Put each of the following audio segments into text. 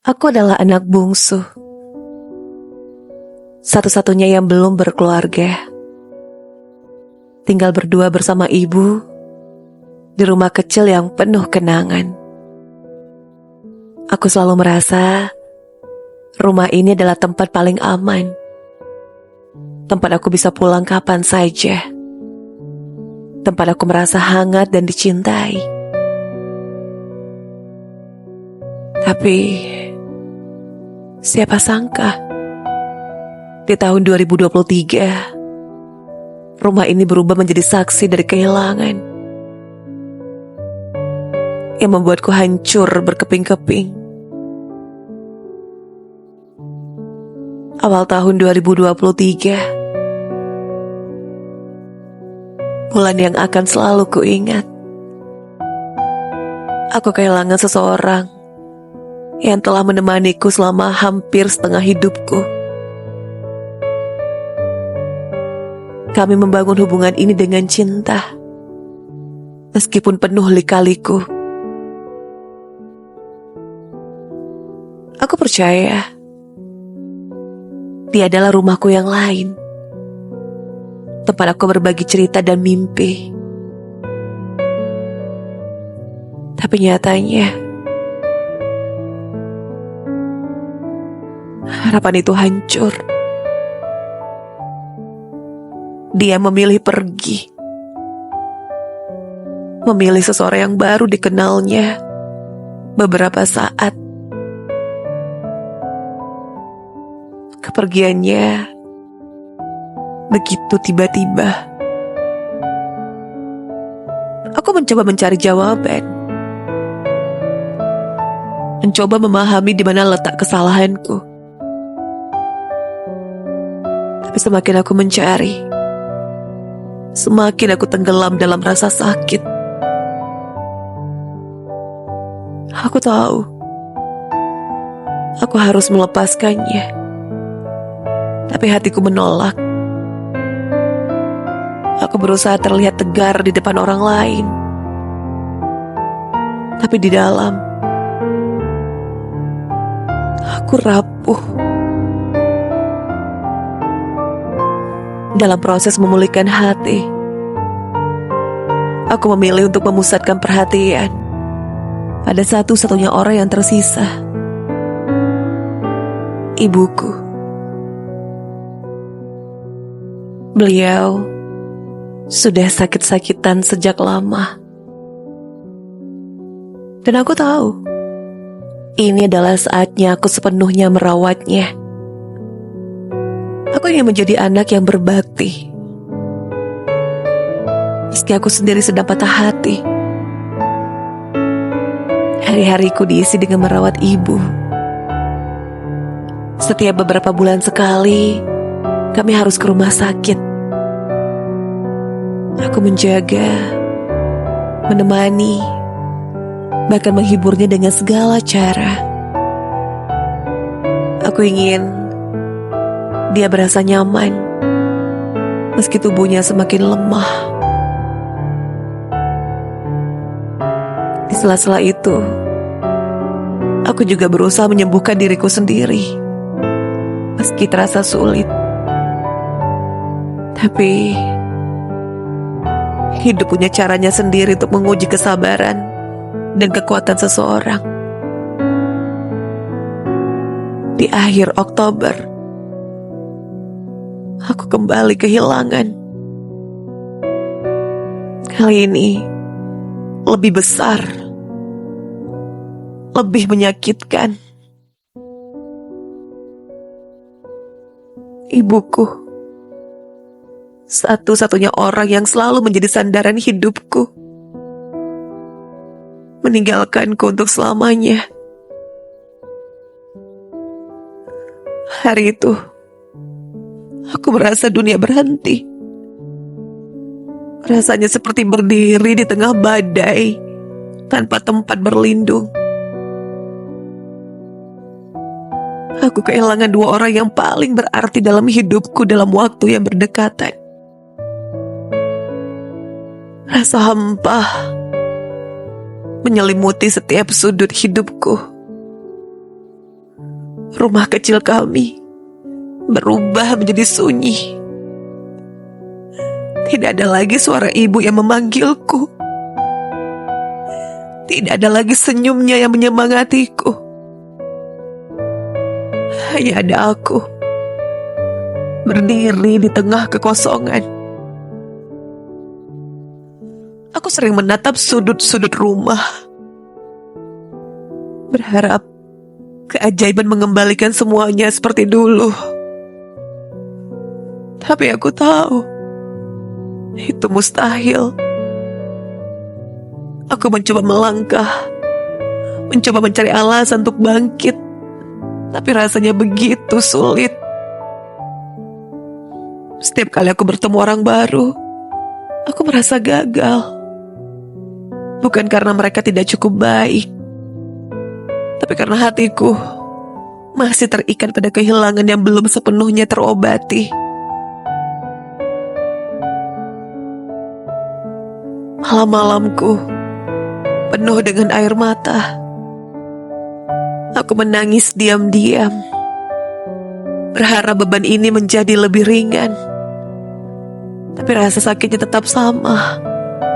Aku adalah anak bungsu, satu-satunya yang belum berkeluarga. Tinggal berdua bersama ibu di rumah kecil yang penuh kenangan. Aku selalu merasa rumah ini adalah tempat paling aman. Tempat aku bisa pulang kapan saja. Tempat aku merasa hangat dan dicintai. Tapi siapa sangka di tahun 2023 rumah ini berubah menjadi saksi dari kehilangan yang membuatku hancur berkeping-keping. Awal tahun 2023, bulan yang akan selalu kuingat. Aku kehilangan seseorang yang telah menemaniku selama hampir setengah hidupku. Kami membangun hubungan ini dengan cinta, meskipun penuh lika-liku. Aku percaya dia adalah rumahku yang lain, tempat aku berbagi cerita dan mimpi. Tapi nyatanya harapan itu hancur. Dia memilih pergi, memilih seseorang yang baru dikenalnya beberapa saat. Kepergiannya begitu tiba-tiba. Aku mencoba mencari jawaban, mencoba memahami di mana letak kesalahanku. Tapi semakin aku mencari, semakin aku tenggelam dalam rasa sakit. Aku tahu aku harus melepaskannya, tapi hatiku menolak. Aku berusaha terlihat tegar di depan orang lain, tapi di dalam aku rapuh. Dalam proses memulihkan hati, aku memilih untuk memusatkan perhatian pada satu-satunya orang yang tersisa, ibuku. Beliau sudah sakit-sakitan sejak lama, dan aku tahu ini adalah saatnya aku sepenuhnya merawatnya. Aku ingin menjadi anak yang berbakti, meski aku sendiri sedang patah hati. Hari-hariku diisi dengan merawat ibu. Setiap beberapa bulan sekali, kami harus ke rumah sakit. Aku menjaga, menemani, bahkan menghiburnya dengan segala cara. Aku ingin dia berasa nyaman, meski tubuhnya semakin lemah. Di sela-sela itu, aku juga berusaha menyembuhkan diriku sendiri, meski terasa sulit. Tapi hidup punya caranya sendiri untuk menguji kesabaran dan kekuatan seseorang. Di akhir Oktober, aku kembali kehilangan. Kali ini lebih besar, lebih menyakitkan. Ibuku, satu-satunya orang yang selalu menjadi sandaran hidupku, meninggalkanku untuk selamanya. Hari itu aku merasa dunia berhenti. Rasanya seperti berdiri di tengah badai, tanpa tempat berlindung. Aku kehilangan dua orang yang paling berarti dalam hidupku dalam waktu yang berdekatan. Rasa hampa menyelimuti setiap sudut hidupku. rumah kecil kami berubah menjadi sunyi. Tidak ada lagi suara ibu yang memanggilku. Tidak ada lagi senyumnya yang menyemangatiku. Hanya ada aku berdiri di tengah kekosongan. Aku sering menatap sudut-sudut rumah, berharap keajaiban mengembalikan semuanya seperti dulu. Tapi aku tahu itu mustahil. Aku mencoba melangkah, mencoba mencari alasan untuk bangkit, tapi rasanya begitu sulit. Setiap kali aku bertemu orang baru, aku merasa gagal. Bukan karena mereka tidak cukup baik, tapi karena hatiku masih terikat pada kehilangan yang belum sepenuhnya terobati. Malam-malamku penuh dengan air mata. Aku menangis diam-diam, berharap beban ini menjadi lebih ringan. Tapi rasa sakitnya tetap sama,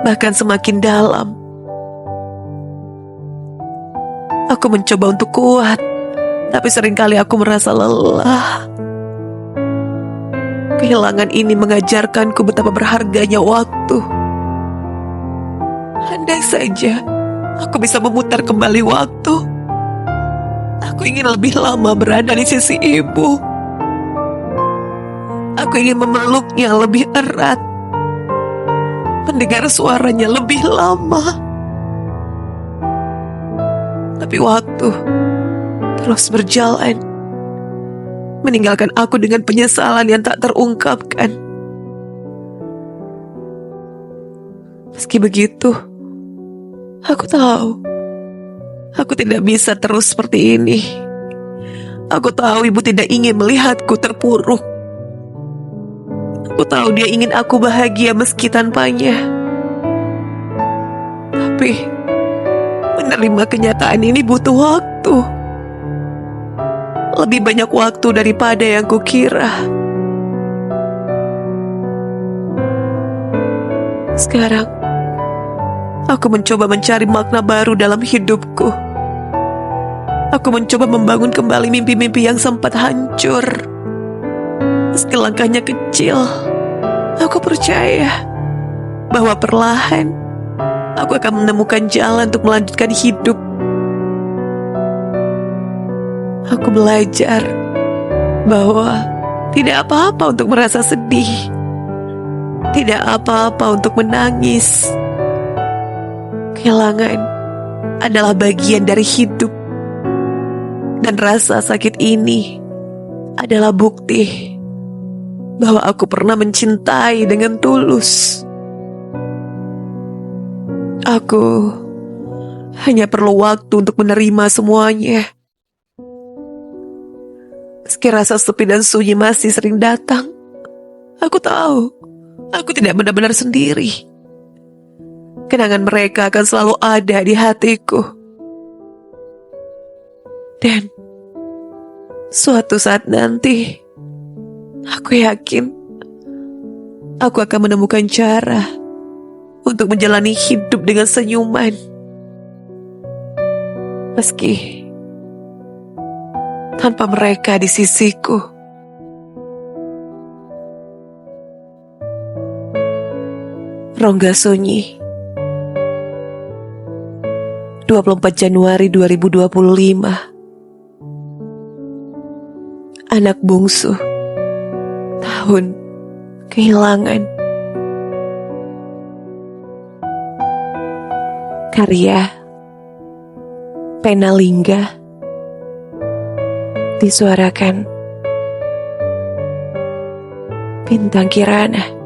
bahkan semakin dalam. Aku mencoba untuk kuat, tapi seringkali aku merasa lelah. Kehilangan ini mengajarkanku betapa berharganya waktu. Andai saja aku bisa memutar kembali waktu, aku ingin lebih lama berada di sisi ibu. Aku ingin memeluknya lebih erat, mendengar suaranya lebih lama. Tapi waktu terus berjalan, meninggalkan aku dengan penyesalan yang tak terungkapkan. Meski begitu, aku tahu aku tidak bisa terus seperti ini. Aku tahu ibu tidak ingin melihatku terpuruk. Aku tahu dia ingin aku bahagia meski tanpanya. Tapi menerima kenyataan ini butuh waktu. Lebih banyak waktu daripada yang kukira. Sekarang aku mencoba mencari makna baru dalam hidupku. Aku mencoba membangun kembali mimpi-mimpi yang sempat hancur. Meski langkahnya kecil, aku percaya bahwa perlahan aku akan menemukan jalan untuk melanjutkan hidup. Aku belajar bahwa tidak apa-apa untuk merasa sedih, tidak apa-apa untuk menangis. Kehilangan adalah bagian dari hidup, dan rasa sakit ini adalah bukti bahwa aku pernah mencintai dengan tulus. Aku hanya perlu waktu untuk menerima semuanya. Meski rasa sepi dan sunyi masih sering datang, aku tahu aku tidak benar-benar sendiri. Kenangan mereka akan selalu ada di hatiku. Dan suatu saat nanti, aku yakin aku akan menemukan cara untuk menjalani hidup dengan senyuman. Meski tanpa mereka di sisiku. Rongga Sunyi, 24 Januari 2025. Anak bungsu, tahun kehilangan. Karya Penalingga, disuarakan Bintang Kirana.